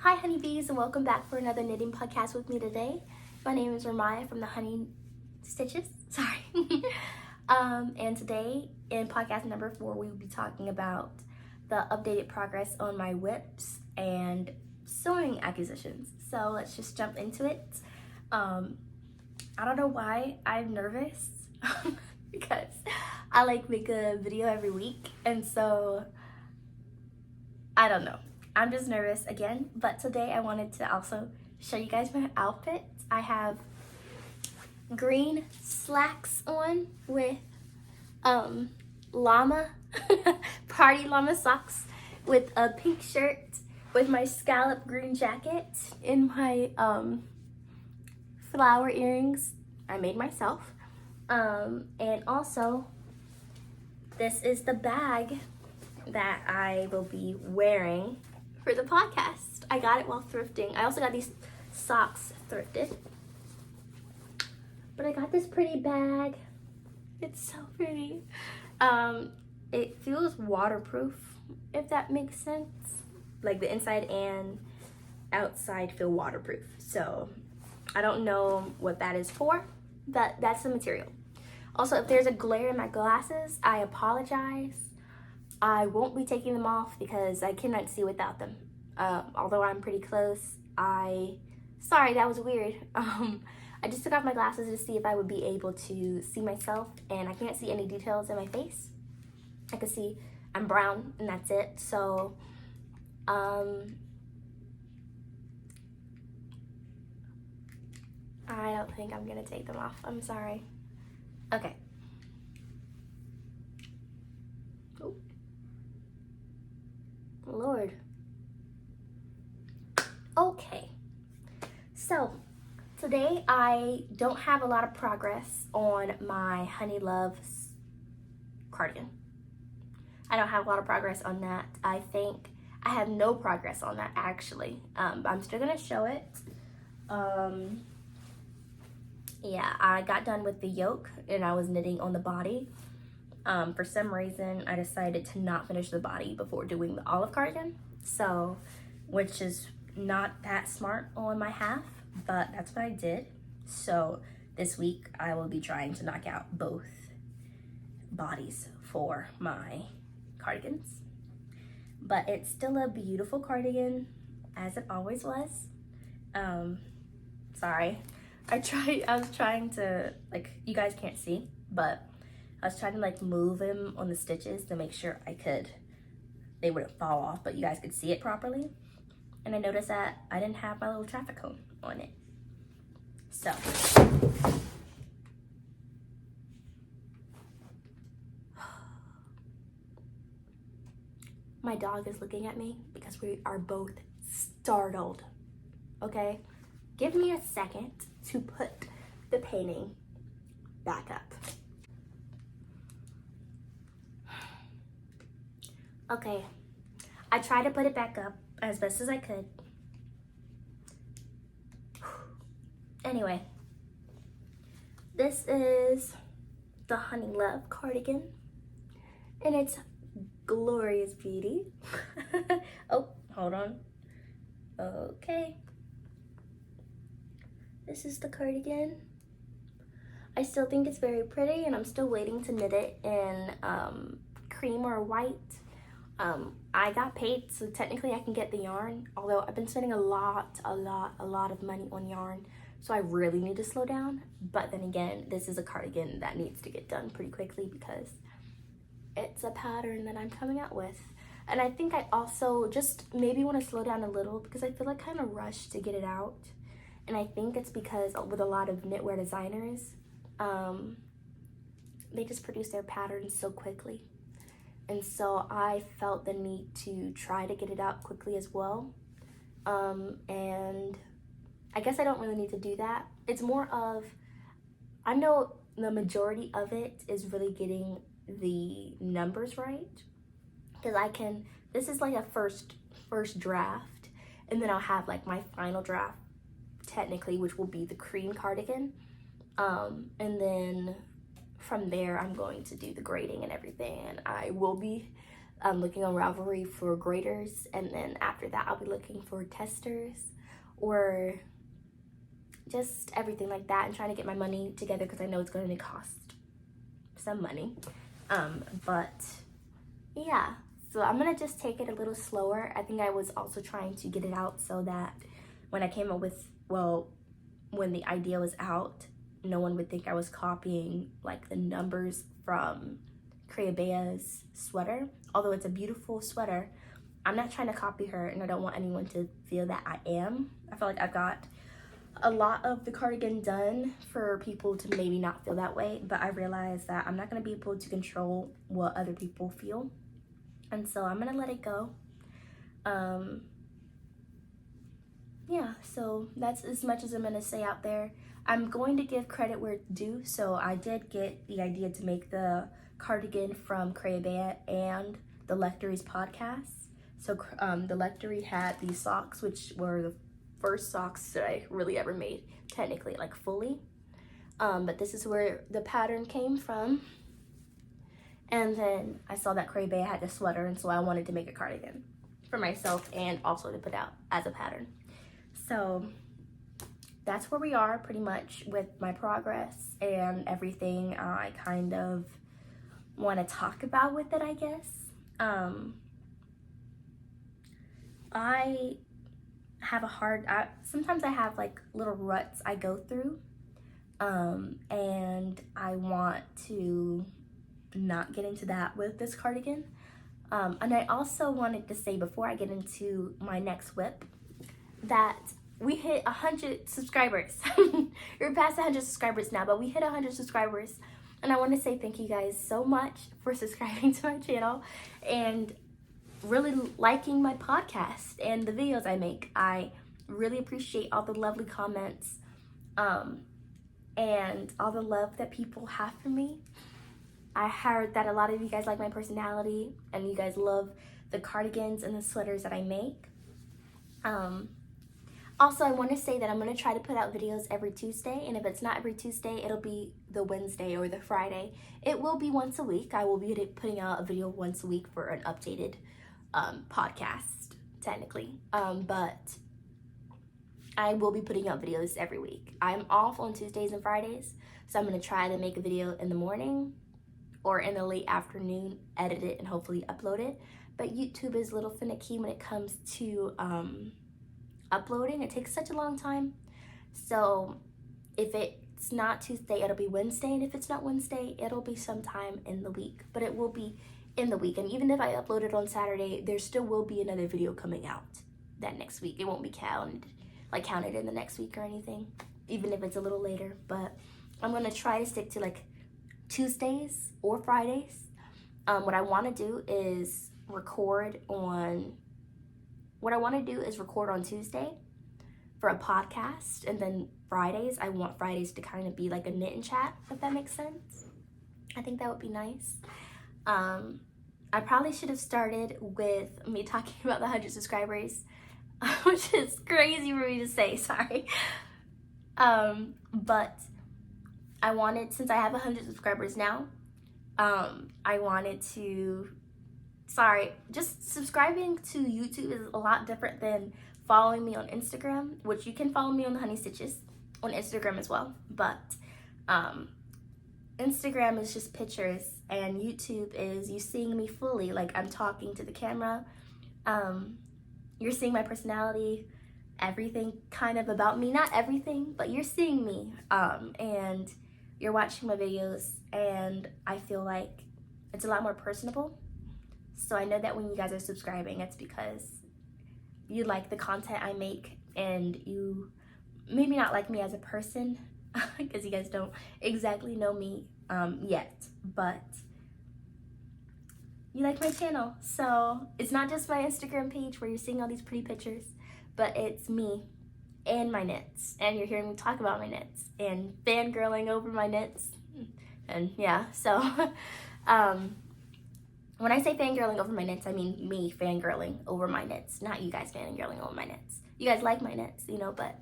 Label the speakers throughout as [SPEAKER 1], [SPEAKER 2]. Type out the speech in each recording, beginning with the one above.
[SPEAKER 1] Hi honeybees, and welcome back for another knitting podcast with me today. My name is Ramaya from TheHoneyStitches. Sorry. And today in podcast number 4, we will be talking about the updated progress on my whips and sewing acquisitions. So let's just jump into it. I don't know why I'm nervous because I make a video every week, and so I don't know. I'm just nervous again, but today I wanted to also show you guys my outfit. I have green slacks on with llama, party llama socks, with a pink shirt, with my scallop green jacket, in my flower earrings I made myself. And also, this is the bag that I will be wearing for the podcast. I got it while thrifting. I also got these socks thrifted. But I got this pretty bag. It's so pretty. It feels waterproof, if that makes sense. Like the inside and outside feel waterproof. So I don't know what that is for, but that's the material. Also, if there's a glare in my glasses, I apologize. I won't be taking them off because I cannot see without them. Although I'm pretty close, sorry, that was weird. I just took off my glasses to see if I would be able to see myself, and I can't see any details in my face. I can see I'm brown, and that's it. So, I don't think I'm gonna take them off. I'm sorry. Okay. Oh. Lord. Okay, so today I don't have a lot of progress on my Honey Loves cardigan. I don't have a lot of progress on that. I think I have no progress on that, actually. I'm still gonna show it. Yeah, I got done with the yoke and I was knitting on the body. For some reason, I decided to not finish the body before doing the olive cardigan. So, which is not that smart on my half, but that's what I did. So this week I will be trying to knock out both bodies for my cardigans. But it's still a beautiful cardigan, as it always was. Sorry. I was trying to, you guys can't see, but I was trying to move him on the stitches to make sure they wouldn't fall off, but you guys could see it properly. And I noticed that I didn't have my little traffic cone on it. So, my dog is looking at me because we are both startled. Okay? Give me a second to put the painting back up. Okay, I tried to put it back up as best as I could. Anyway, this is the Honey Love cardigan, and it's glorious beauty. Oh, hold on. Okay. This is the cardigan. I still think it's very pretty, and I'm still waiting to knit it in cream or white. I got paid, so technically I can get the yarn, although I've been spending a lot of money on yarn, so I really need to slow down. But then again, this is a cardigan that needs to get done pretty quickly because it's a pattern that I'm coming out with. And I think I also just maybe want to slow down a little because I feel kind of rushed to get it out. And I think it's because with a lot of knitwear designers, they just produce their patterns so quickly. And so I felt the need to try to get it out quickly as well. And I guess I don't really need to do that. It's more of, I know the majority of it is really getting the numbers right. Because this is a first draft. And then I'll have my final draft, technically, which will be the cream cardigan. And then from there, I'm going to do the grading and everything, and I will be looking on Ravelry for graders, and then after that I'll be looking for testers or just everything like that, and trying to get my money together because I know it's going to cost some money. But yeah, so I'm gonna just take it a little slower. I think I was also trying to get it out so that when I came up with, well, when the idea was out, no one would think I was copying like the numbers from Creabea's sweater. Although it's a beautiful sweater, I'm not trying to copy her, and I don't want anyone to feel that I am. I feel like I've got a lot of the cardigan done for people to maybe not feel that way, but I realized that I'm not going to be able to control what other people feel, and so I'm going to let it go. Yeah, so that's as much as I'm going to say out there. I'm going to give credit where it's due, so I did get the idea to make the cardigan from Creabea and the Lectory's podcast. So the Lectory had these socks, which were the first socks that I really ever made, technically, like fully. But this is where the pattern came from. And then I saw that Creabea had the sweater, and so I wanted to make a cardigan for myself and also to put out as a pattern. So that's where we are pretty much with my progress and everything I kind of want to talk about with it, I guess. I have a hard, sometimes I have like little ruts I go through, and I want to not get into that with this cardigan. And I also wanted to say before I get into my next whip that we hit 100 subscribers. We're past 100 subscribers now, but we hit 100 subscribers. And I want to say thank you guys so much for subscribing to my channel and really liking my podcast and the videos I make. I really appreciate all the lovely comments and all the love that people have for me. I heard that a lot of you guys like my personality and you guys love the cardigans and the sweaters that I make. Also, I want to say that I'm going to try to put out videos every Tuesday, and if it's not every Tuesday, it'll be the Wednesday or the Friday. It will be once a week. I will be putting out a video once a week for an updated podcast, technically. But I will be putting out videos every week. I'm off on Tuesdays and Fridays, so I'm going to try to make a video in the morning or in the late afternoon, edit it, and hopefully upload it. But YouTube is a little finicky when it comes to uploading. It takes such a long time. So if it's not Tuesday, it'll be Wednesday, and if it's not Wednesday, it'll be sometime in the week, but it will be in the week. And even if I upload it on Saturday, there still will be another video coming out that next week. It won't be counted in the next week or anything, even if it's a little later. But I'm gonna try to stick to like Tuesdays or Fridays. What I want to do is record on Tuesday for a podcast, and then Fridays, I want Fridays to kind of be like a knit and chat, if that makes sense. I think that would be nice. I probably should have started with me talking about the 100 subscribers, which is crazy for me to say, sorry. But I wanted, since I have 100 subscribers now, I wanted to, just subscribing to YouTube is a lot different than following me on Instagram, which you can follow me on TheHoneyStitches on Instagram as well. But Instagram is just pictures, and YouTube is you seeing me fully, like I'm talking to the camera. You're seeing my personality, everything kind of about me, not everything, but you're seeing me, and you're watching my videos, and I feel like it's a lot more personable. So I know that when you guys are subscribing, it's because you like the content I make, and you maybe not like me as a person because you guys don't exactly know me yet, but you like my channel. So it's not just my Instagram page where you're seeing all these pretty pictures, but it's me and my knits, and you're hearing me talk about my knits and fangirling over my knits. And yeah, so when I say fangirling over my knits, I mean me fangirling over my knits, not you guys fangirling over my knits. You guys like my knits, you know, but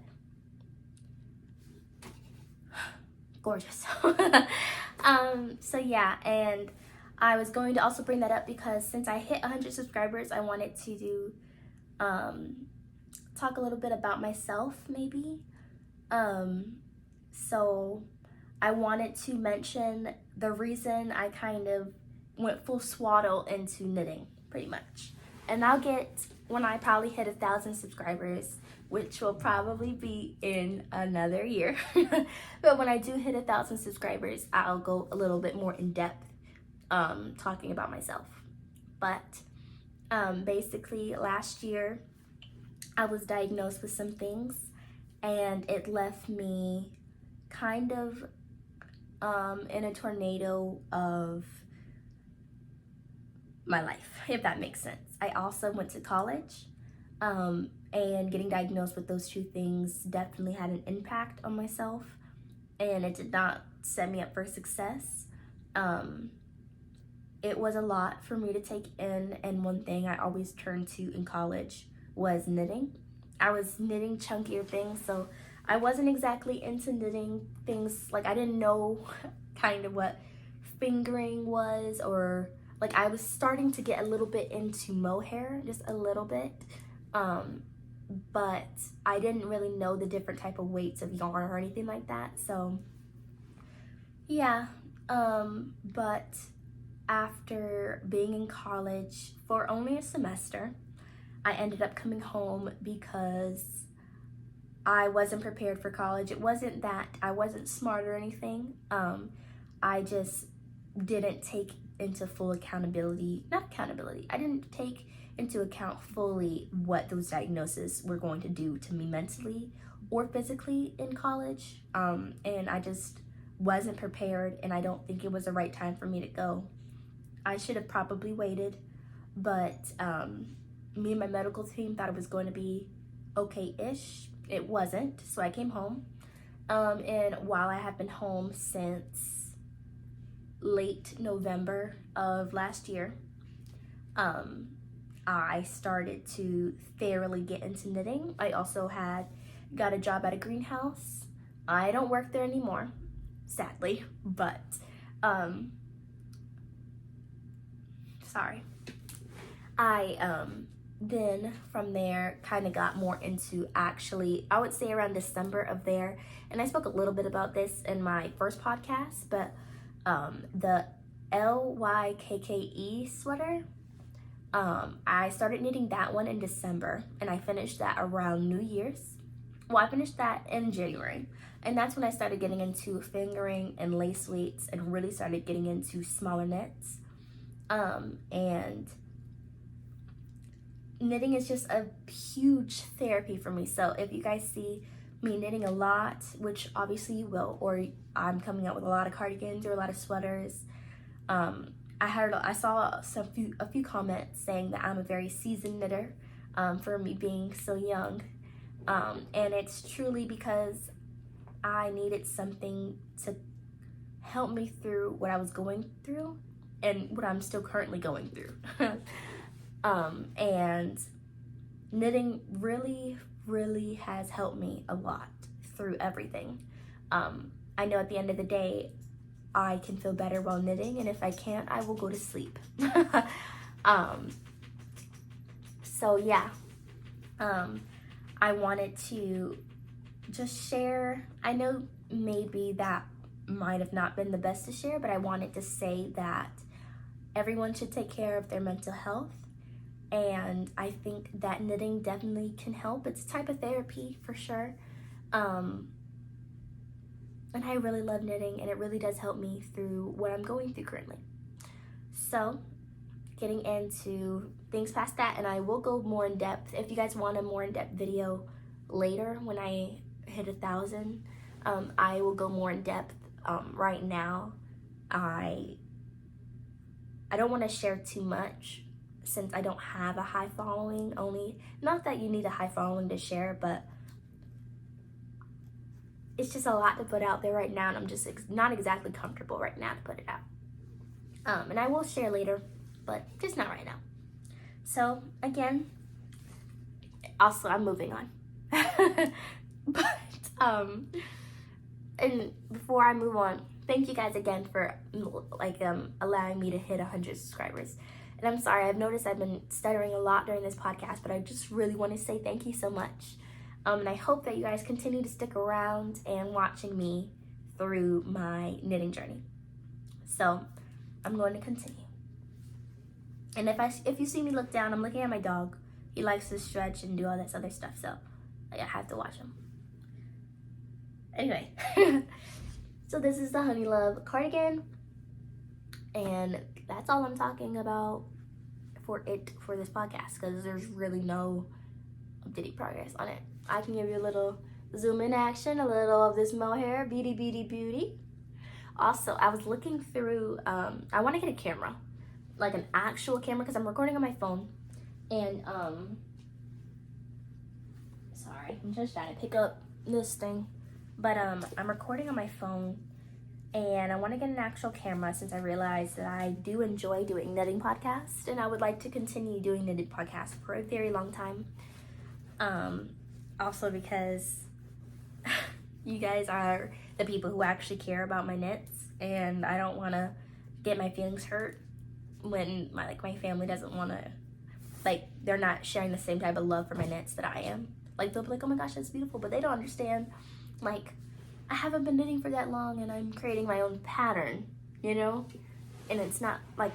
[SPEAKER 1] gorgeous. So yeah, and I was going to also bring that up because since I hit 100 subscribers, I wanted to do, talk a little bit about myself, maybe. So I wanted to mention the reason I kind of went full swaddle into knitting, pretty much. And I'll get, when I probably hit 1,000 subscribers, which will probably be in another year. But when I do hit 1,000 subscribers, I'll go a little bit more in depth talking about myself. But basically last year I was diagnosed with some things, and it left me kind of in a tornado of my life, if that makes sense. I also went to college, and getting diagnosed with those two things definitely had an impact on myself, and it did not set me up for success. It was a lot for me to take in, and one thing I always turned to in college was knitting. I was knitting chunkier things, so I wasn't exactly into knitting things, like I didn't know kind of what fingering was, or like I was starting to get a little bit into mohair, just a little bit, but I didn't really know the different type of weights of yarn or anything like that. So yeah, but after being in college for only a semester, I ended up coming home because I wasn't prepared for college. It wasn't that I wasn't smart or anything. I just didn't take into full accountability, not accountability, I didn't take into account fully what those diagnoses were going to do to me mentally or physically in college. And I just wasn't prepared, and I don't think it was the right time for me to go. I should have probably waited, but me and my medical team thought it was going to be okay-ish. It wasn't, so I came home. And while I have been home since late November of last year, I started to thoroughly get into knitting. I also got a job at a greenhouse. I don't work there anymore, sadly, but sorry. I then from there kind of got more into, actually I would say around December of there, and I spoke a little bit about this in my first podcast, but the LYKKE sweater, I started knitting that one in December, and I finished that around New Year's. Well, I finished that in January, and that's when I started getting into fingering and lace weights and really started getting into smaller knits. And knitting is just a huge therapy for me. So if you guys see me knitting a lot, which obviously you will, or I'm coming out with a lot of cardigans or a lot of sweaters, I saw a few comments saying that I'm a very seasoned knitter for me being so young, and it's truly because I needed something to help me through what I was going through and what I'm still currently going through. And knitting really has helped me a lot through everything. I know at the end of the day, I can feel better while knitting, and if I can't, I will go to sleep. So yeah, I wanted to just share. I know maybe that might have not been the best to share, but I wanted to say that everyone should take care of their mental health, and I think that knitting definitely can help. It's a type of therapy for sure, and I really love knitting, and it really does help me through what I'm going through currently. So getting into things past that, and I will go more in depth if you guys want a more in-depth video later when I hit 1,000. I will go more in depth. Right now I don't want to share too much since I don't have a high following. Only, not that you need a high following to share, but it's just a lot to put out there right now, and I'm just not exactly comfortable right now to put it out. And I will share later, but just not right now. So again, also I'm moving on. But and before I move on, thank you guys again for allowing me to hit 100 subscribers. And I'm sorry, I've noticed I've been stuttering a lot during this podcast, but I just really want to say thank you so much. And I hope that you guys continue to stick around and watching me through my knitting journey. So I'm going to continue. And if you see me look down, I'm looking at my dog. He likes to stretch and do all this other stuff, so I have to watch him. Anyway, so this is the Honey Love cardigan, and that's all I'm talking about for this podcast, because there's really no updated progress on it. I can give you a little zoom in action, a little of this mohair, beauty. Also, I was looking through, I want to get a camera, like an actual camera, because I'm recording on my phone, and sorry, I'm just trying to pick up this thing. But I'm recording on my phone, and I want to get an actual camera since I realized that I do enjoy doing knitting podcasts, and I would like to continue doing knitting podcasts for a very long time. Also because you guys are the people who actually care about my knits, and I don't want to get my feelings hurt when my family doesn't want to, they're not sharing the same type of love for my knits that I am. They'll be like, oh my gosh, that's beautiful, but they don't understand. I haven't been knitting for that long, and I'm creating my own pattern, you know? And it's not like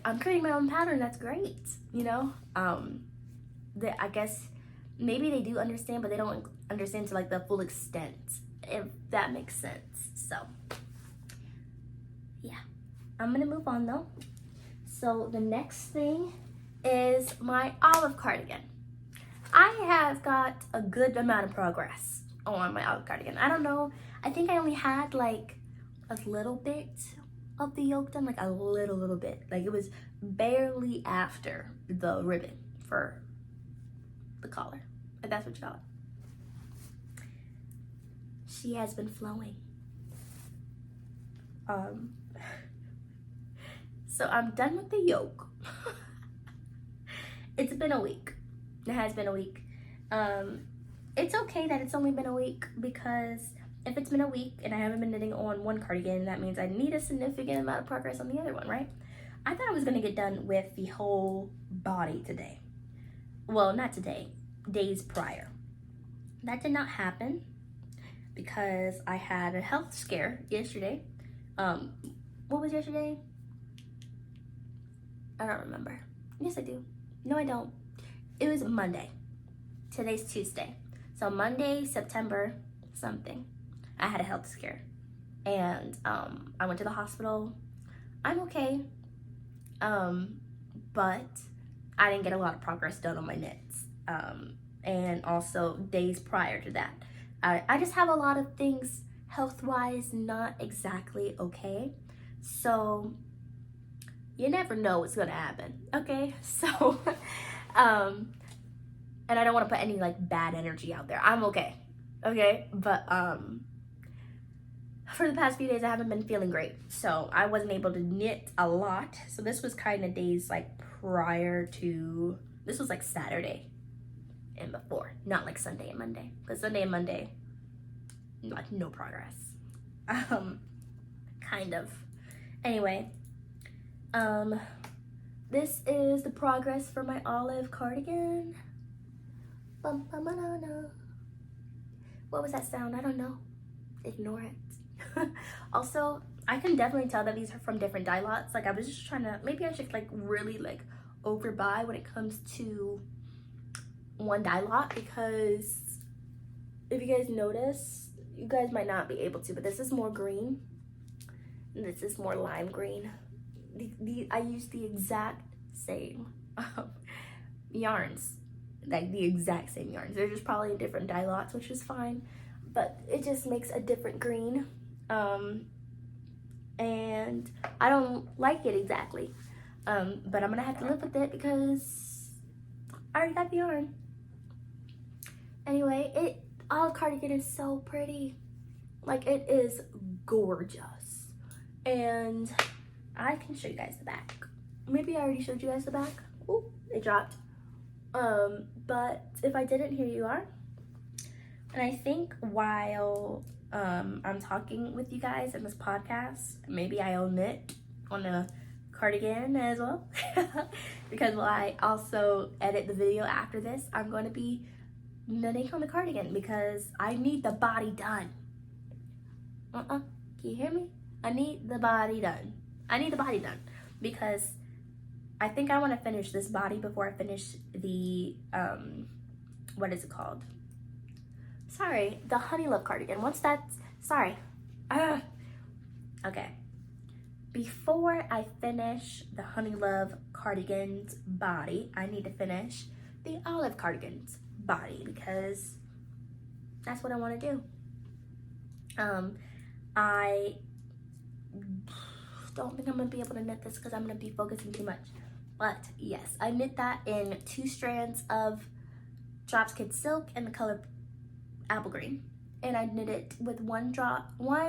[SPEAKER 1] I'm creating my own pattern, that's great, you know? I guess maybe they do understand, but they don't understand to the full extent, if that makes sense. So yeah, I'm gonna move on though. So the next thing is my olive cardigan. I have got a good amount of progress on my olive cardigan. I don't know, I think I only had a little bit of the yoke done, a little bit. It was barely after the ribbon for the collar, if that's what you call it. She has been flowing. So I'm done with the yoke. It's been a week. It has been a week. It's okay that it's only been a week, because if it's been a week and I haven't been knitting on one cardigan, that means I need a significant amount of progress on the other one, right? I thought I was gonna get done with the whole body today. Well, not today, days prior. That did not happen because I had a health scare yesterday. What was yesterday? I don't remember. Yes, I do. No, I don't. It was Monday. Today's Tuesday. So Monday, September something, I had a health scare, and I went to the hospital. I'm okay, but I didn't get a lot of progress done on my knits, and also days prior to that. I just have a lot of things health-wise not exactly okay, so you never know what's gonna happen, okay? So, and I don't want to put any bad energy out there. I'm okay, but for the past few days I haven't been feeling great, so I wasn't able to knit a lot. So this was kind of days prior to, this was Saturday and before, not Sunday and Monday, because Sunday and Monday, no progress. Kind of. Anyway, this is the progress for my olive cardigan. What was that sound? I don't know. Ignore it. Also, I can definitely tell that these are from different dye lots. I was just trying to, maybe I should really overbuy when it comes to one dye lot, because if you guys notice, you guys might not be able to, but this is more green and this is more lime green. I use the exact same yarns, the exact same yarns. They're just probably in different dye lots, which is fine, but it just makes a different green, and I don't like it exactly, but I'm gonna have to live with it because I already got the yarn. Anyway, olive cardigan is so pretty. It is gorgeous, and I can show you guys the back. Maybe I already showed you guys the back. Oh, it dropped. But if I didn't, here you are. And I think while I'm talking with you guys in this podcast. Maybe I'll knit on a cardigan as well. Because while I also edit the video after this, I'm going to be knitting on the cardigan because I need the body done. Can you hear me? I need the body done. I need the body done because I think I want to finish this body before I finish the, what is it called? Sorry, the Honey Love cardigan. Once that's, sorry. Okay. Before I finish the Honey Love cardigan's body, I need to finish the Olive cardigan's body because that's what I want to do. I don't think I'm going to be able to knit this because I'm going to be focusing too much. But yes, I knit that in 2 strands of Dropskid silk in the color apple green. And I knit it with one ball. Why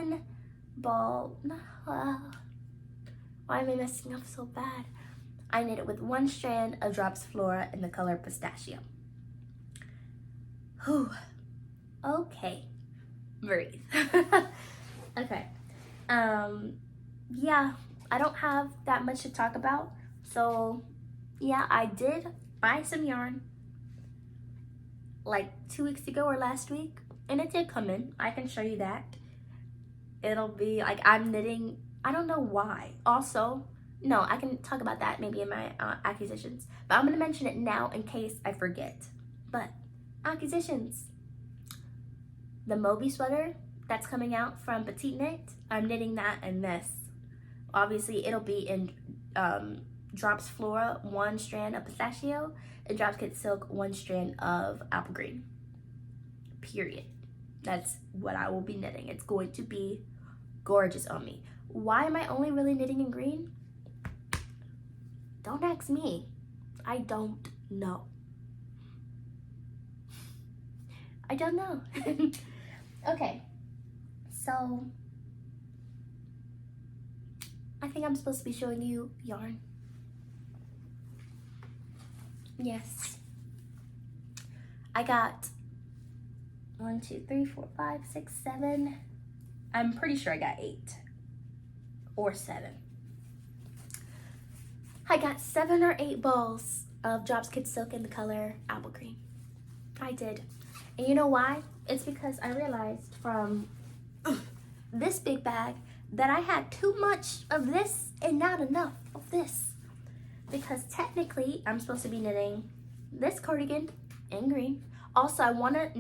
[SPEAKER 1] am I messing up so bad? I knit it with 1 strand of Drops Flora in the color pistachio. Whew. Okay. Breathe. Okay. Yeah, I don't have that much to talk about. So, yeah, I did buy some yarn like 2 weeks ago or last week, and it did come in. I can show you that. It'll be like I'm knitting, I don't know why. Also, no, I can talk about that maybe in my acquisitions, but I'm gonna mention it now in case I forget. But acquisitions, the Moby sweater that's coming out from Petiteknit, I'm knitting that in this. Obviously, it'll be in Drops Flora, 1 strand of pistachio, and Dropskid silk, 1 strand of apple green. Period. That's what I will be knitting. It's going to be gorgeous on me. Why am I only really knitting in green? Don't ask me. I don't know. I don't know. Okay. So, I think I'm supposed to be showing you yarn. Yes. I got 1, 2, 3, 4, 5, 6, 7. I'm pretty sure I got 8 or 7. I got 7 or 8 balls of Dropskid silk in the color apple green. I did. And you know why? It's because I realized from this big bag that I had too much of this and not enough of this. Because technically, I'm supposed to be knitting this cardigan in green. Also, I wanna,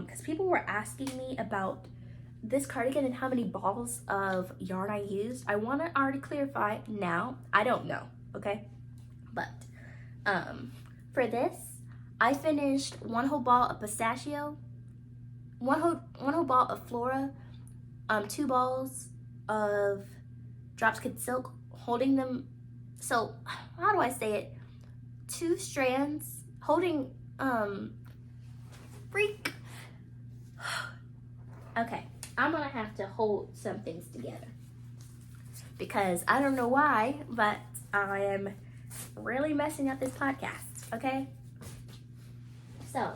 [SPEAKER 1] because people were asking me about this cardigan and how many balls of yarn I used. I wanna already clarify now. I don't know, okay? But, for this, I finished 1 whole ball of pistachio, one whole ball of flora, 2 balls of Dropskid silk, holding them. So, how do I say it? 2 strands holding, freak. Okay, I'm gonna have to hold some things together because I don't know why, but I am really messing up this podcast, okay? So,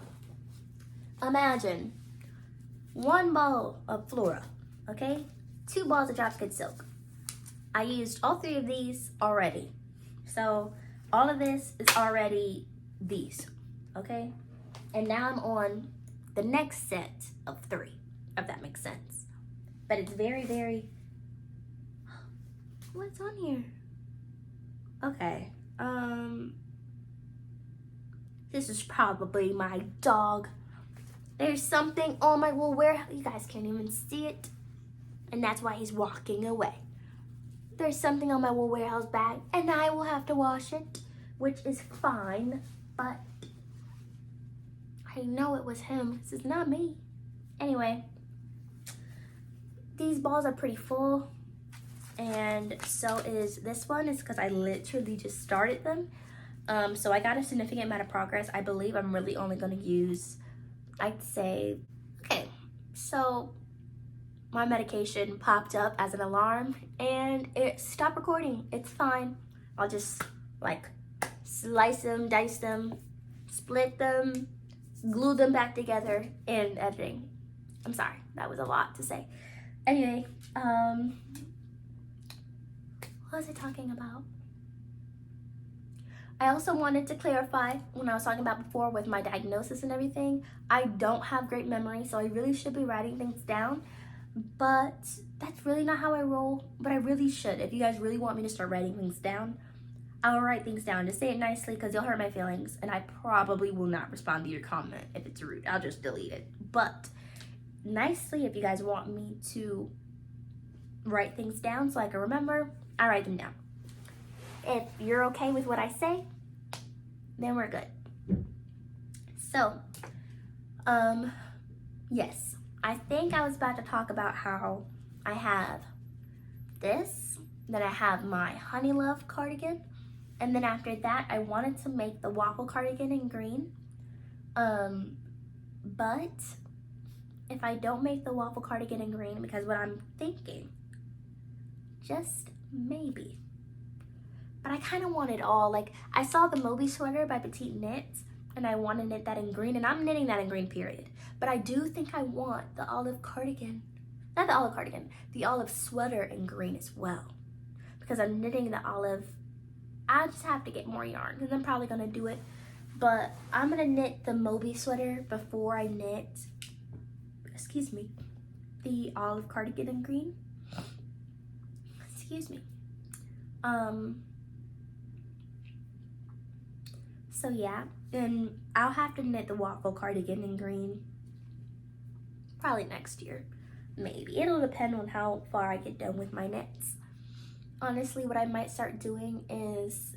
[SPEAKER 1] imagine 1 ball of flora, okay? 2 balls of Dropskid silk. I used all 3 of these already. So all of this is already these, okay? And now I'm on the next set of 3, if that makes sense. But it's very, very, what's on here? Okay, this is probably my dog. There's something on my wool warehouse. You guys can't even see it. And that's why he's walking away. There's something on my wool warehouse bag and I will have to wash it, which is fine, but I know it was him. This is not me. Anyway, these balls are pretty full, and so is this one. It's because I literally just started them. So I got a significant amount of progress. I believe I'm really only going to use, I'd say, okay, so my medication popped up as an alarm and it stopped recording. It's fine. I'll just like slice them, dice them, split them, glue them back together in editing. I'm sorry, that was a lot to say. Anyway, what was I talking about? I also wanted to clarify when I was talking about before with my diagnosis and everything, I don't have great memory, so I really should be writing things down, but that's really not how I roll, but I really should. If you guys really want me to start writing things down, I'll write things down. Just say it nicely because you'll hurt my feelings, and I probably will not respond to your comment if it's rude. I'll just delete it. But nicely, if you guys want me to write things down so I can remember, I write them down. If you're okay with what I say, then we're good. So, yes, I think I was about to talk about how I have this, then I have my Honey Love cardigan, and then after that, I wanted to make the waffle cardigan in green. But if I don't make the waffle cardigan in green, because what I'm thinking, just maybe, but I kind of want it all. Like, I saw the Moby sweater by Petiteknit, and I want to knit that in green, and I'm knitting that in green, period. But I do think I want the olive cardigan, not the olive cardigan, the olive sweater in green as well. Because I'm knitting the olive, I just have to get more yarn, because I'm probably going to do it. But I'm going to knit the Moby sweater before I knit, excuse me, the olive cardigan in green. Excuse me. So yeah, and I'll have to knit the waffle cardigan in green probably next year, maybe. It'll depend on how far I get done with my knits. Honestly, what I might start doing is,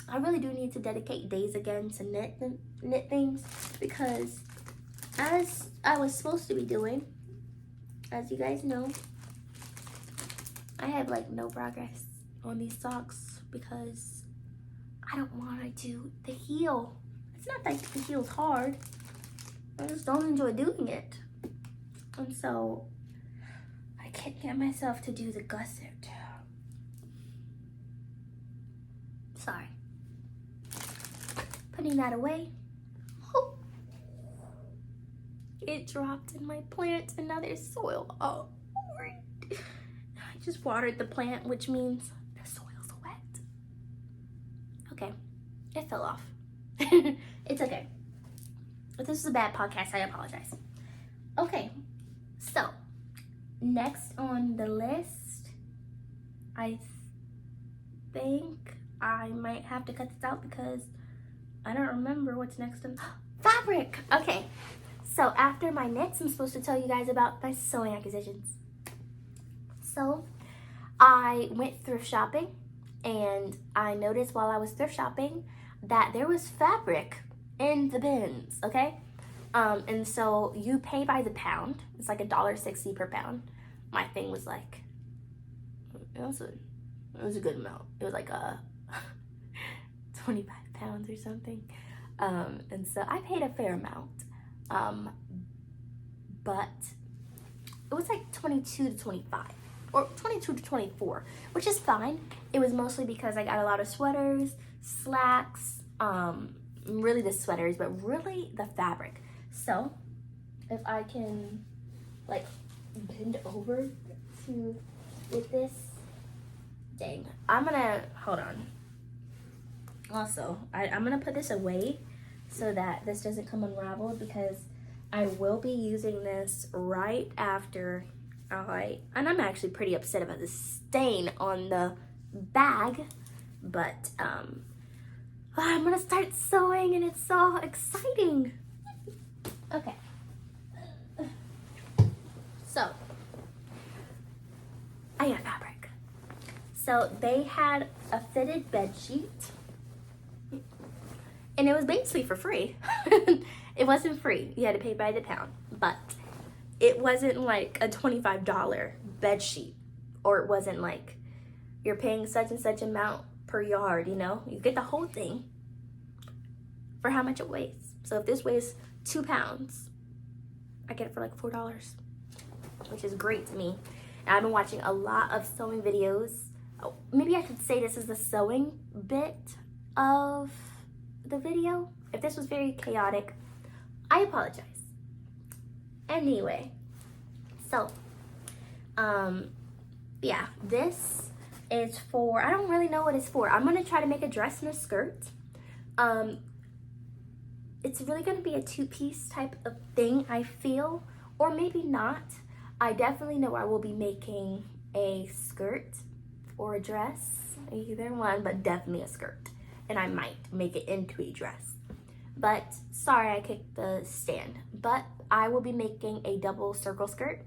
[SPEAKER 1] I really do need to dedicate days again to knit things, because as I was supposed to be doing, as you guys know, I have like no progress on these socks because I don't want to do the heel. It's not that the heel's hard. I just don't enjoy doing it. And so I can't get myself to do the gusset. Sorry. Putting that away. Oh. It dropped in my plant and now there's soil all over it. I just watered the plant, which means the soil's wet. Okay, it fell off. It's okay. If this is a bad podcast, I apologize. Okay, so next on the list, I think I might have to cut this out because I don't remember what's next on fabric. Okay, so after my knits, I'm supposed to tell you guys about my sewing acquisitions. So I went thrift shopping, and I noticed while I was thrift shopping that there was fabric in the bins, okay? And so you pay by the pound. It's like $1.60 per pound. My thing was like, it was a good amount. It was like 25 pounds or something. And so I paid a fair amount. But it was like 22 to 25. Or 22 to 24, which is fine. It was mostly because I got a lot of sweaters, slacks, really the sweaters, but really the fabric. So if I can like bend over to with this, dang, I'm gonna, hold on. Also, I'm gonna put this away so that this doesn't come unraveled, because I will be using this right after and I'm actually pretty upset about the stain on the bag, but I'm gonna start sewing and it's so exciting. Okay, so I got fabric. So they had a fitted bed sheet, and it was basically for free. It wasn't free, you had to pay by the pound, but it wasn't like a $25 bed sheet, or it wasn't like you're paying such and such amount per yard, you know? You get the whole thing for how much it weighs. So if this weighs 2 pounds, I get it for like $4, which is great to me. And I've been watching a lot of sewing videos. Oh, maybe I should say this is the sewing bit of the video. If this was very chaotic, I apologize. Anyway, so, yeah, this is for, I don't really know what it's for. I'm gonna try to make a dress and a skirt. It's really gonna be a two-piece type of thing, I feel, or maybe not. I definitely know I will be making a skirt or a dress, either one, but definitely a skirt. And I might make it into a dress. But sorry, I kicked the stand. But I will be making a double circle skirt.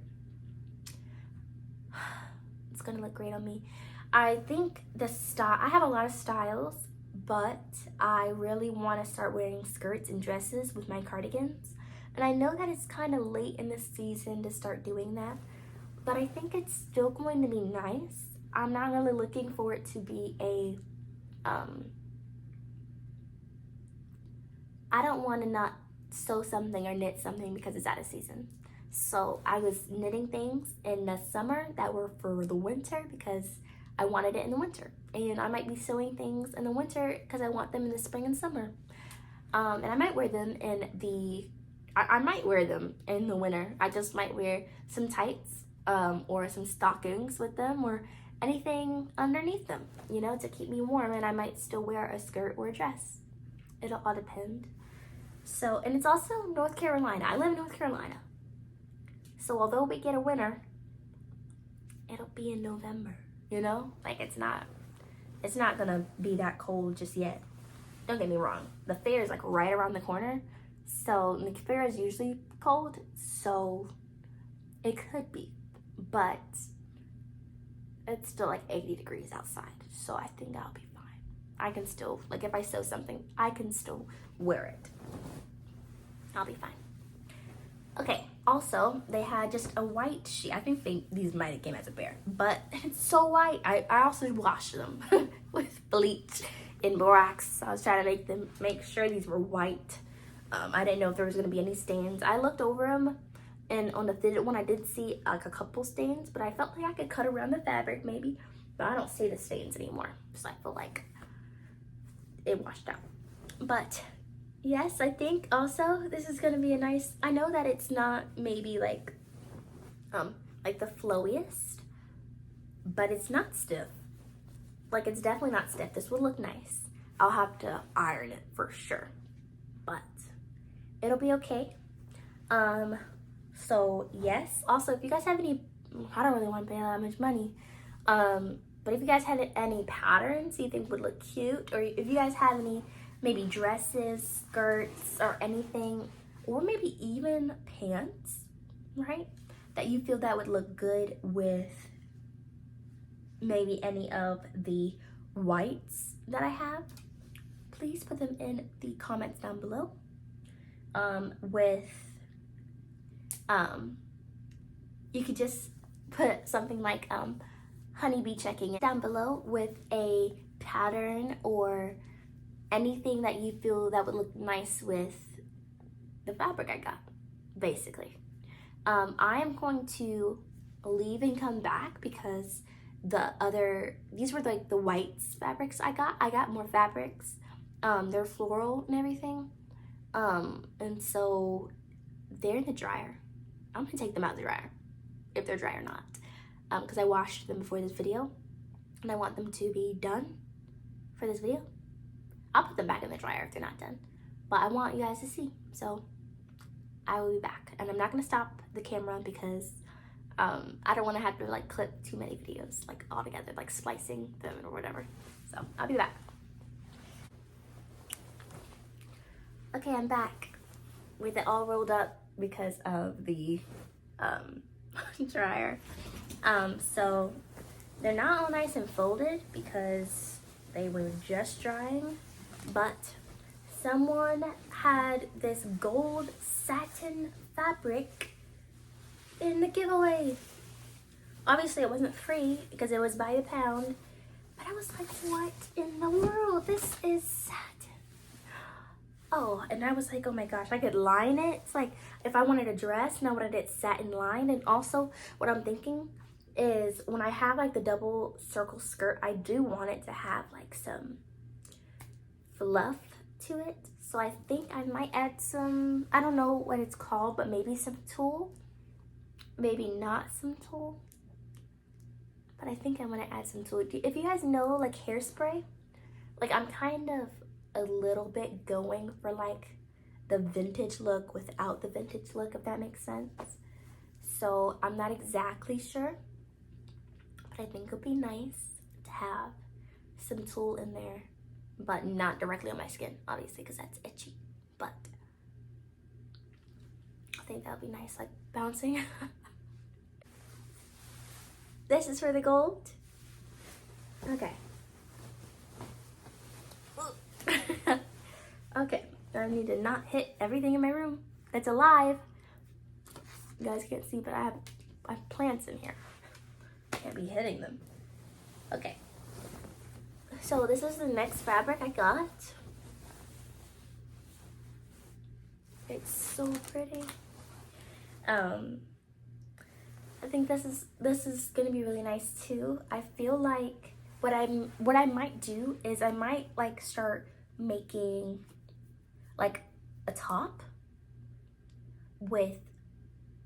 [SPEAKER 1] It's gonna look great on me. I think the style, I have a lot of styles, but I really want to start wearing skirts and dresses with my cardigans. And I know that it's kind of late in the season to start doing that, but I think it's still going to be nice. I'm not really looking for it to be a, I don't want to not sew something or knit something because it's out of season. So I was knitting things in the summer that were for the winter because I wanted it in the winter. And I might be sewing things in the winter because I want them in the spring and summer. And I might wear them in the, I might wear them in the winter. I just might wear some tights or some stockings with them or anything underneath them, you know, to keep me warm. And I might still wear a skirt or a dress. It'll all depend. So, and it's also North Carolina. I live in North Carolina. So although we get a winter, it'll be in November, you know? Like it's not gonna be that cold just yet. Don't get me wrong. The fair is like right around the corner. So the fair is usually cold, so it could be. But it's still like 80 degrees outside. So I think I'll be fine. I can still, like if I sew something, I can still wear it. I'll be fine. Okay, also, they had just a white sheet. I think these might have came as a pair, but it's so white. I also washed them with bleach and borax. I was trying to make sure these were white. I didn't know if there was gonna be any stains. I looked over them, and on the fitted one, I did see like a couple stains, but I felt like I could cut around the fabric maybe, but I don't see the stains anymore. So I feel like it washed out. But yes, I think also this is gonna be a nice, I know that it's not maybe like the flowiest, but it's not stiff. Like it's definitely not stiff. This will look nice. I'll have to iron it for sure, but it'll be okay. So yes, also if you guys have any, I don't really want to pay that much money, but if you guys have any patterns you think would look cute, or if you guys have any maybe dresses, skirts, or anything, or maybe even pants, right, that you feel that would look good with maybe any of the whites that I have, please put them in the comments down below. You could just put something like honeybee checking it down below with a pattern or anything that you feel that would look nice with the fabric I got, basically. I am going to leave and come back because these were like the whites fabrics I got more fabrics. They're floral and everything. And so they're in the dryer. I'm gonna take them out of the dryer, if they're dry or not. Because I washed them before this video and I want them to be done for this video. I'll put them back in the dryer if they're not done, but I want you guys to see, so I will be back. And I'm not gonna stop the camera because I don't want to have to like clip too many videos like all together, like splicing them or whatever. So I'll be back. Okay, I'm back with it all rolled up because of the dryer. So they're not all nice and folded because they were just drying, but someone had this gold satin fabric in the giveaway. Obviously it wasn't free because it was by the pound, but I was like, what in the world? This is satin. Oh, and I was like, oh my gosh, I could line it. It's like if I wanted a dress, now what I did, satin line. And also what I'm thinking is when I have like the double circle skirt, I do want it to have like some fluff to it. So I think I might add some, I don't know what it's called, but maybe some tulle. Maybe not some tulle. But I think I'm gonna add some tulle. If you guys know like hairspray, like I'm kind of a little bit going for like the vintage look without the vintage look, if that makes sense. So I'm not exactly sure, but I think it'd be nice to have some tulle in there, but not directly on my skin, obviously, because that's itchy. But I think that would be nice, like bouncing. This is for the gold. Okay. Okay, I need to not hit everything in my room that's alive. You guys can't see, but I have plants in here. Can't be hitting them. Okay. So this is the next fabric I got. It's so pretty. I think this is gonna be really nice too. I feel like what I might do is I might like start making like a top with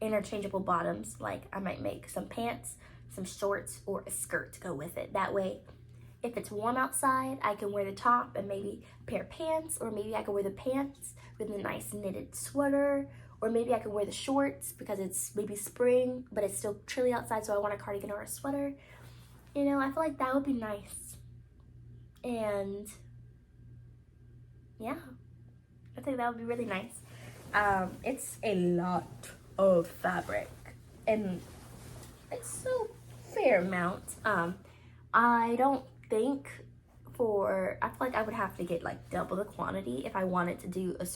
[SPEAKER 1] interchangeable bottoms. Like I might make some pants, some shorts, or a skirt to go with it. That way, if it's warm outside, I can wear the top and maybe a pair of pants, or maybe I can wear the pants with a nice knitted sweater, or maybe I can wear the shorts because it's maybe spring, but it's still chilly outside, so I want a cardigan or a sweater. You know, I feel like that would be nice. And yeah, I think that would be really nice. It's a lot of fabric, and it's a fair amount. I don't think I feel like I would have to get like double the quantity if I wanted to do a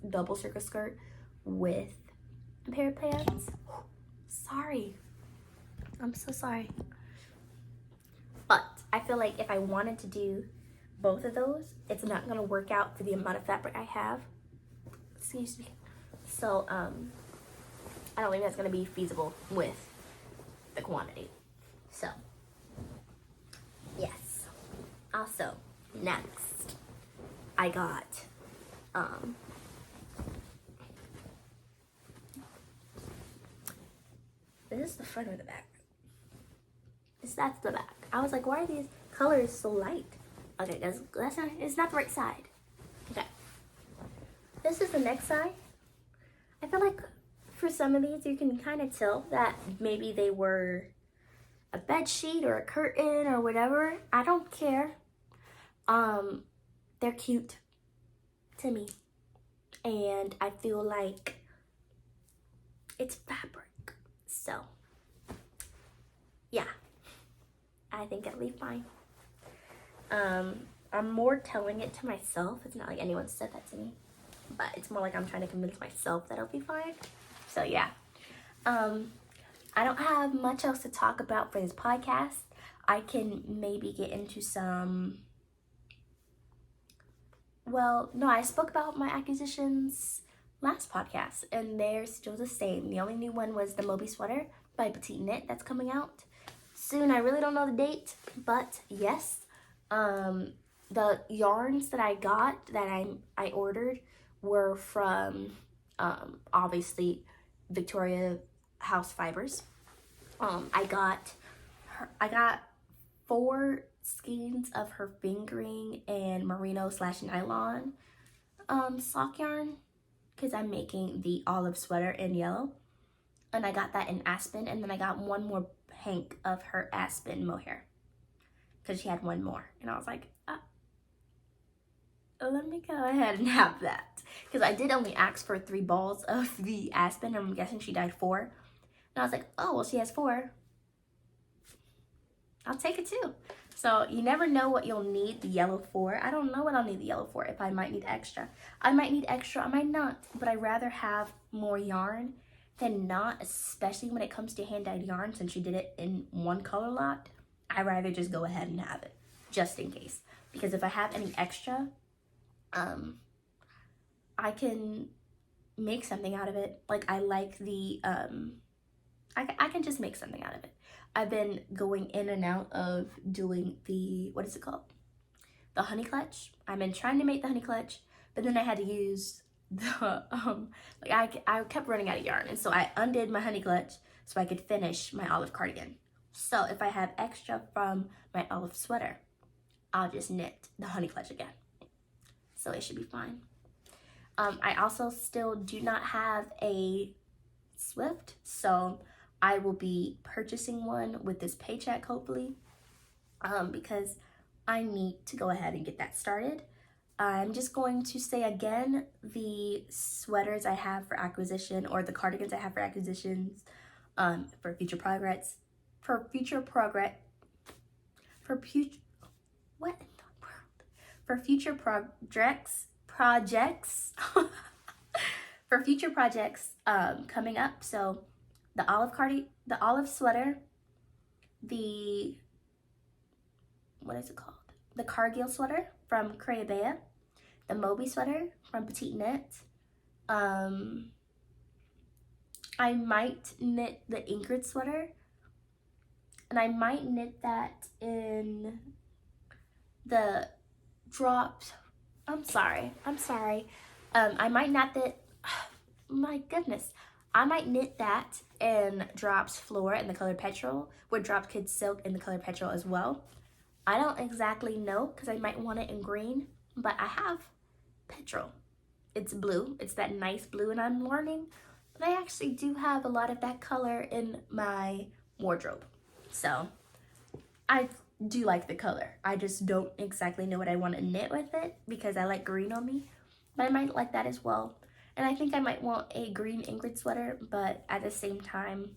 [SPEAKER 1] double circle skirt with a pair of pants. Sorry. I'm so sorry. But I feel like if I wanted to do both of those, it's not gonna work out for the amount of fabric I have. Excuse me. So, I don't think that's gonna be feasible with the quantity. So, yes. Also, next, I got, this is the front or the back? That's the back. I was like, why are these colors so light? Okay, it's not the right side. Okay. This is the next side. I feel like for some of these, you can kind of tell that maybe they were a bed sheet or a curtain or whatever. I don't care. They're cute to me. And I feel like it's fabric. So, yeah. I think it'll be fine. I'm more telling it to myself. It's not like anyone said that to me, but it's more like I'm trying to convince myself that it'll be fine. So yeah. I don't have much else to talk about for this podcast. I can maybe get into some, well, no, I spoke about my acquisitions last podcast, and they're still the same. The only new one was the Moby sweater by Petiteknit that's coming out soon. I really don't know the date, but yes. The yarns that I got, that I ordered, were from obviously Victoria House Fibers. I got 4 skeins of her fingering and merino / nylon sock yarn, because I'm making the olive sweater in yellow, and I got that in aspen, and then I got 1 more hank of her aspen mohair because she had 1 more, and I was like, let me go ahead and have that, because I did only ask for 3 balls of the aspen, and I'm guessing she dyed 4, and I was like, oh well, she has 4, I'll take it too. So you never know what you'll need the yellow for. I don't know what I'll need the yellow for. If I might need extra, I might not, but I'd rather have more yarn than not, especially when it comes to hand-dyed yarn. Since she did it in 1 color lot, I'd rather just go ahead and have it, just in case. Because if I have any extra, I can make something out of it. Like, I like the, I can just make something out of it. I've been going in and out of doing the, what is it called? The honey clutch. I've been trying to make the honey clutch, but then I had to use the, like I kept running out of yarn. And so I undid my honey clutch so I could finish my olive cardigan. So if I have extra from my olive sweater, I'll just knit the honey clutch again. So it should be fine. I also still do not have a Swift, so I will be purchasing one with this paycheck, hopefully, because I need to go ahead and get that started. I'm just going to say again the sweaters I have for acquisition, or the cardigans I have for acquisitions, for future projects, for future projects, coming up. So the olive sweater, the Cargill sweater from Creabea, the Moby sweater from Petiteknit. I might knit the Ingrid sweater, and I might knit that in the dropped. I'm sorry. I might knit that. My goodness. I might knit that in Drops Flora in the color Petrol, with Drop Kids Silk in the color Petrol as well. I don't exactly know because I might want it in green, but I have Petrol. It's blue. It's that nice blue, and I'm learning that I actually do have a lot of that color in my wardrobe. So I do like the color. I just don't exactly know what I want to knit with it because I like green on me, but I might like that as well. And I think I might want a green Ingrid sweater, but at the same time,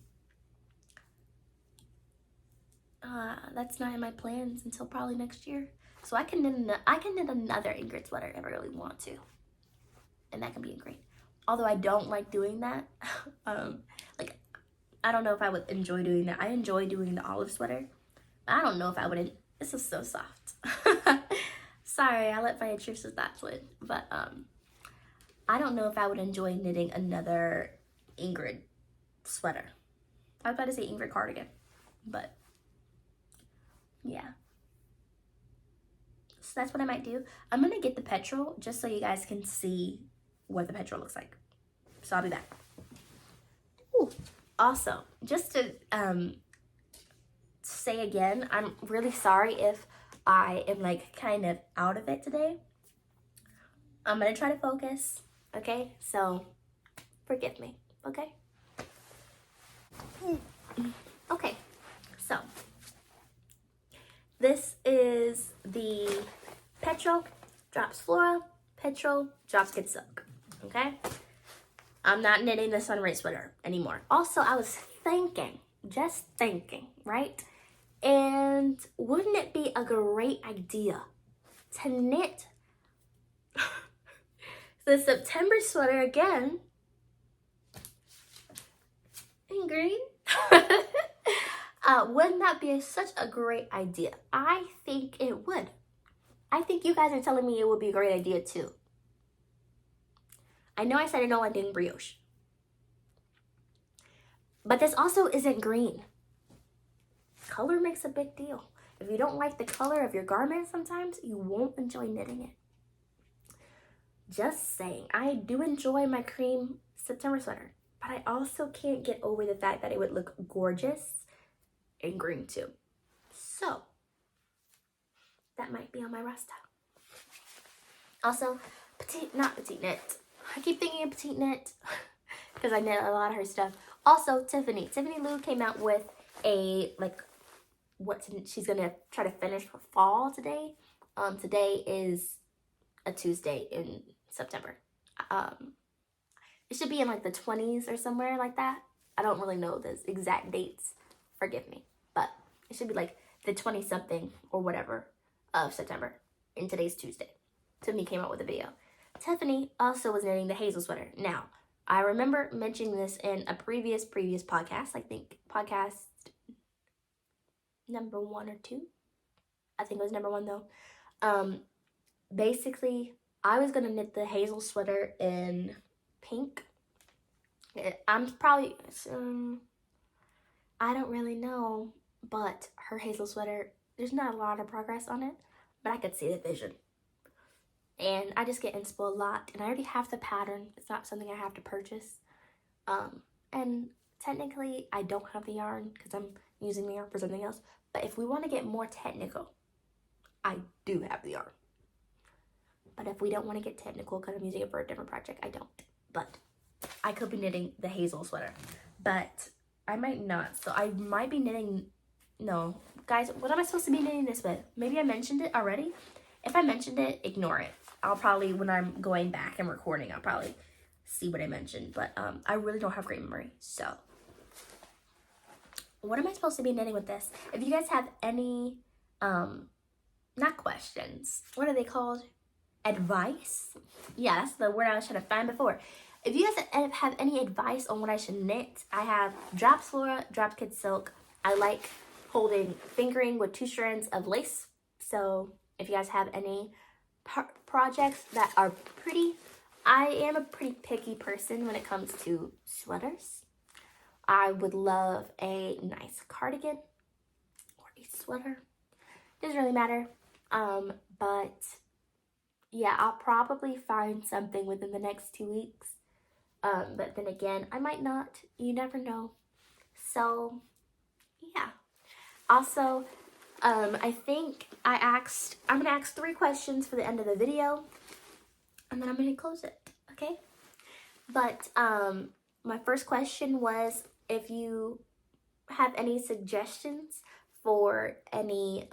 [SPEAKER 1] that's not in my plans until probably next year. So I can knit another Ingrid sweater if I really want to, and that can be in green. Although I don't like doing that. Like, I don't know if I would enjoy doing that. I enjoy doing the olive sweater. I don't know if I would. This is so soft. Sorry, I let my intrusive thoughts win. But I don't know if I would enjoy knitting another Ingrid sweater. I was about to say Ingrid cardigan, but yeah. So that's what I might do. I'm gonna get the petrol just so you guys can see what the petrol looks like. So I'll be back. Ooh. Also, just to say again, I'm really sorry if I am like kind of out of it today. I'm gonna try to focus, okay? So forgive me, okay? Okay, so this is the Petrol Drops Flora, Petrol Drops Kids Silk, okay? I'm not knitting the Sunray sweater anymore. Also, I was just thinking, right? And wouldn't it be a great idea to knit the September sweater again in green? Wouldn't that be such a great idea? I think it would. I think you guys are telling me it would be a great idea too. I know I said I don't like doing brioche, but this also isn't green. Color makes a big deal. If you don't like the color of your garment sometimes, you won't enjoy knitting it. Just saying. I do enjoy my cream September sweater, but I also can't get over the fact that it would look gorgeous in green too. So that might be on my roster. Also, Petiteknit. I keep thinking of Petiteknit because I knit a lot of her stuff. Also, Tiffany Lou came out with a she's gonna try to finish for fall today. Today is a Tuesday in September. It should be in like the 20s or somewhere like that. I don't really know the exact dates. Forgive me, but it should be like the 20 something or whatever of September. And today's Tuesday. Tiffany came out with a video. Tiffany also was knitting the Hazel sweater. Now, I remember mentioning this in a previous podcast. I think podcast number 1 or 2. I think it was number 1 though. Basically, I was gonna knit the Hazel sweater in pink. I'm probably, I don't really know, but her Hazel sweater, there's not a lot of progress on it, but I could see the vision. and I just get inspo a lot, and I already have the pattern. It's not something I have to purchase. And technically I don't have the yarn because I'm using the yarn for something else, but if we want to get more technical, I do have the yarn. But if we don't want to get technical because I'm using it for a different project, I don't. But I could be knitting the Hazel sweater, but I might not. So I might be knitting, no. Guys, what am I supposed to be knitting this with? Maybe I mentioned it already. If I mentioned it, ignore it. I'll probably, when I'm going back and recording, I'll probably see what I mentioned. But I really don't have great memory. So what am I supposed to be knitting with this? If you guys have any, not questions, what are they called? Advice? Yeah, that's the word I was trying to find before. If you guys have any advice on what I should knit, I have Drops Flora, Drops Kid Silk. I like fingering with 2 strands of lace. So if you guys have any projects that are pretty, I am a pretty picky person when it comes to sweaters. I would love a nice cardigan or a sweater. Doesn't really matter. But yeah, I'll probably find something within the next 2 weeks. But then again, I might not. You never know. So yeah. Also, I think I'm gonna ask 3 questions for the end of the video, and then I'm gonna close it, okay? But my first question was if you have any suggestions for any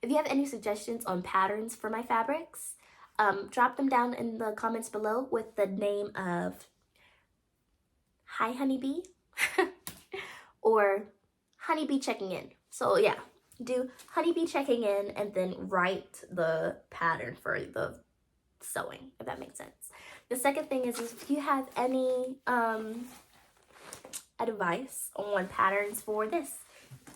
[SPEAKER 1] if you have any suggestions on patterns for my fabrics, drop them down in the comments below with the name of Hi Honeybee or Honeybee checking in. So yeah, do Honeybee checking in and then write the pattern for the sewing, if that makes sense. The second thing is if you have any advice on patterns for this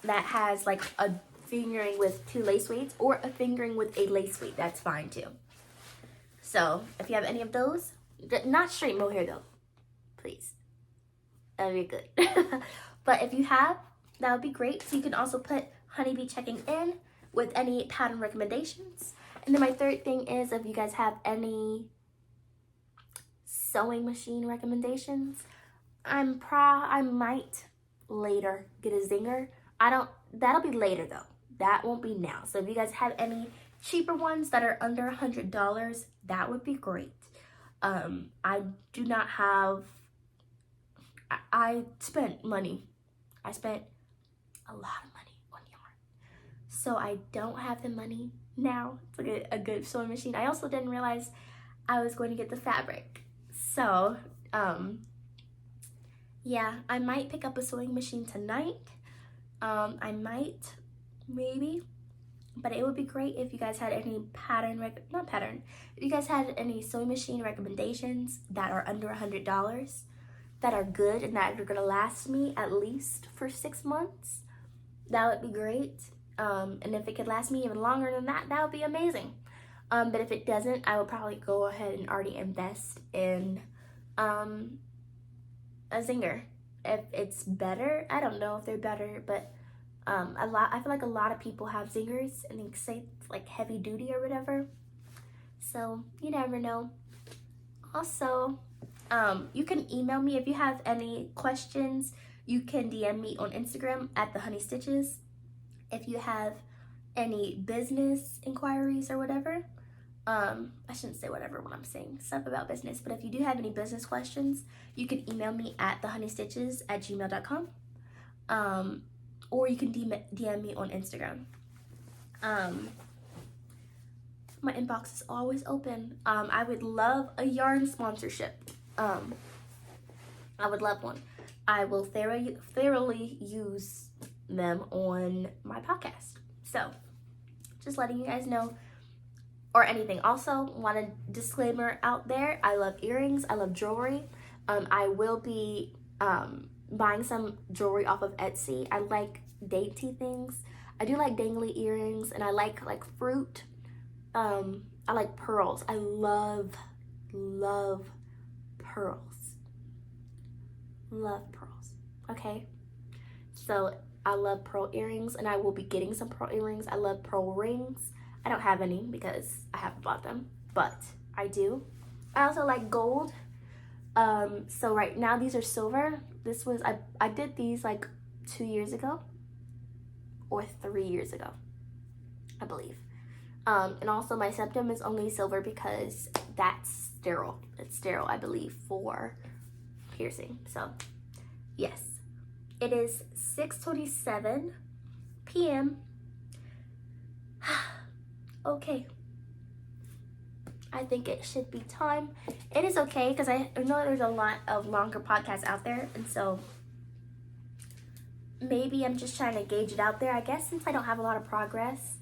[SPEAKER 1] that has like a fingering with 2 lace weights or a fingering with a lace weight, that's fine too. So if you have any of those, not straight mohair though, please. That'd be good. But if you have, that would be great. So you can also put Honeybee checking in with any pattern recommendations. And then my third thing is if you guys have any sewing machine recommendations, I might later get a zinger. That'll be later though. That won't be now. So if you guys have any cheaper ones that are under $100, that would be great. I do not have, I spent money. I spent a lot of money on yarn. So I don't have the money now to get a good sewing machine. I also didn't realize I was going to get the fabric. So, yeah, I might pick up a sewing machine tonight. I might, maybe. But it would be great if you guys had any if you guys had any sewing machine recommendations that are under $100 that are good and that are gonna last me at least for 6 months, that would be great. And if it could last me even longer than that, that would be amazing. But if it doesn't, I will probably go ahead and already invest in a zinger. If it's better, I don't know if they're better, but I feel like a lot of people have zingers and they say it's like heavy duty or whatever. So you never know. Also, you can email me if you have any questions. You can DM me on Instagram at TheHoneyStitches. If you have any business inquiries or whatever, I shouldn't say whatever when I'm saying stuff about business, but if you do have any business questions, you can email me at TheHoneyStitches@gmail.com. Or you can DM me on Instagram. My inbox is always open. I would love a yarn sponsorship. I would love one. I will thoroughly use them on my podcast. So, just letting you guys know, or anything. Also, want a disclaimer out there. I love earrings. I love jewelry. I will be buying some jewelry off of Etsy. I like dainty things. I do like dangly earrings, and I like fruit. I like pearls. I love pearls. Love pearls. Okay? So I love pearl earrings, and I will be getting some pearl earrings. I love pearl rings. I don't have any because I haven't bought them, but I do. I also like gold. So right now these are silver. This was, I did these like 2 years ago or 3 years ago, I believe. And also my septum is only silver because that's sterile. It's sterile, I believe, for piercing. So yes, it is 6:27 p.m. Okay, I think it should be time. It is okay because I know there's a lot of longer podcasts out there, and so maybe I'm just trying to gauge it out there. I guess since I don't have a lot of progress,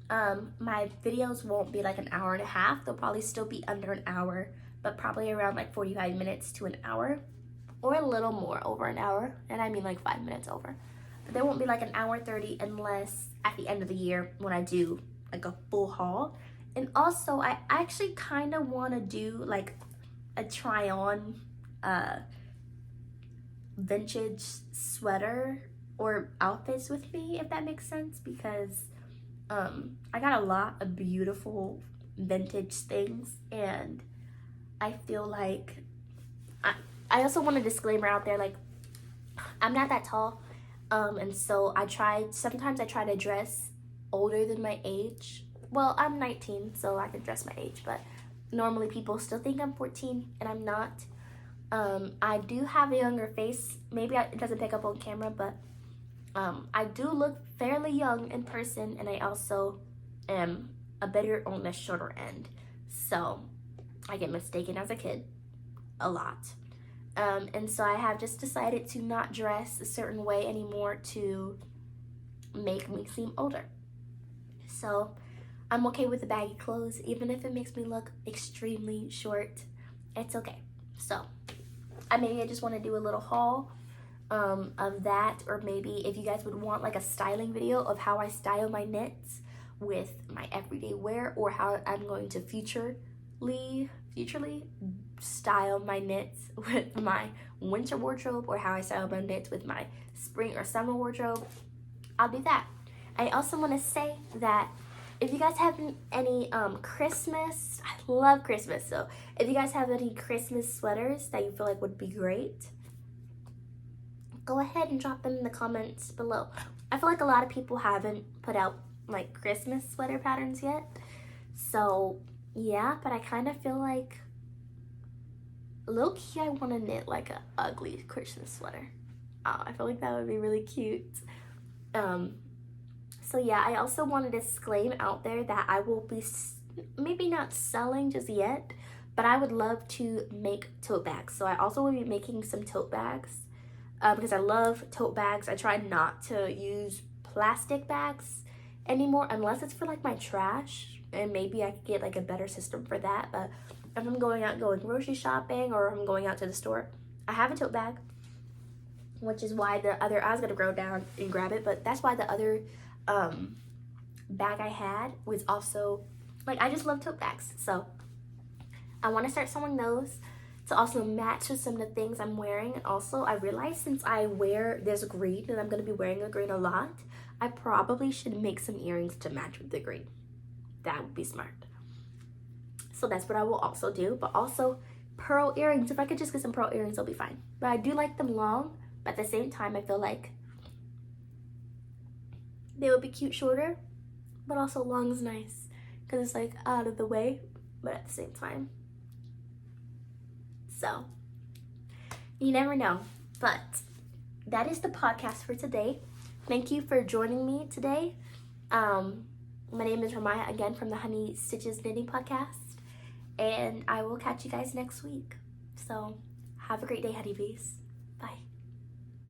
[SPEAKER 1] my videos won't be like an hour and a half. They'll probably still be under an hour, but probably around like 45 minutes to an hour, or a little more over an hour, and I mean like 5 minutes over. But there won't be like an hour 30 unless at the end of the year when I do like a full haul. And also I actually kind of want to do like a try on vintage sweater or outfits with me, if that makes sense, because I got a lot of beautiful vintage things, and I feel like I also want a disclaimer out there, like I'm not that tall, and so sometimes I try to dress older than my age. Well, I'm 19, so I can dress my age, but normally people still think I'm 14, and I'm not. I do have a younger face. Maybe it doesn't pick up on camera, but I do look fairly young in person, and I also am a bit on the shorter end. So I get mistaken as a kid a lot. And so I have just decided to not dress a certain way anymore to make me seem older. So I'm okay with the baggy clothes, even if it makes me look extremely short. It's okay. So maybe I just want to do a little haul of that, or maybe if you guys would want like a styling video of how I style my knits with my everyday wear, or how I'm going to futurely style my knits with my winter wardrobe, or how I style my knits with my spring or summer wardrobe, I'll do that. I also want to say that if you guys have any Christmas, I love Christmas, so if you guys have any Christmas sweaters that you feel like would be great, go ahead and drop them in the comments below. I feel like a lot of people haven't put out like Christmas sweater patterns yet, so yeah, but I kind of feel like low-key I want to knit like an ugly Christmas sweater. I feel like that would be really cute. So yeah, I also want to disclaim out there that I will be maybe not selling just yet, but I would love to make tote bags. So I also will be making some tote bags because I love tote bags. I try not to use plastic bags anymore unless it's for like my trash, and maybe I could get like a better system for that. But if I'm going grocery shopping, or I'm going out to the store, I have a tote bag, which is why I was gonna go down and grab it, but that's why the other bag I had was also, like, I just love tote bags. So I want to start selling those to also match with some of the things I'm wearing. And also I realized since I wear this green, and I'm going to be wearing a green a lot, I probably should make some earrings to match with the green. That would be smart. So that's what I will also do. But also pearl earrings. If I could just get some pearl earrings, I'll be fine. But I do like them long, but at the same time I feel like they would be cute shorter, but also long is nice because it's like out of the way, but at the same time. So you never know. But that is the podcast for today. Thank you for joining me today. My name is Ramaya, again, from the Honey Stitches Knitting Podcast, and I will catch you guys next week. So have a great day, honeybees.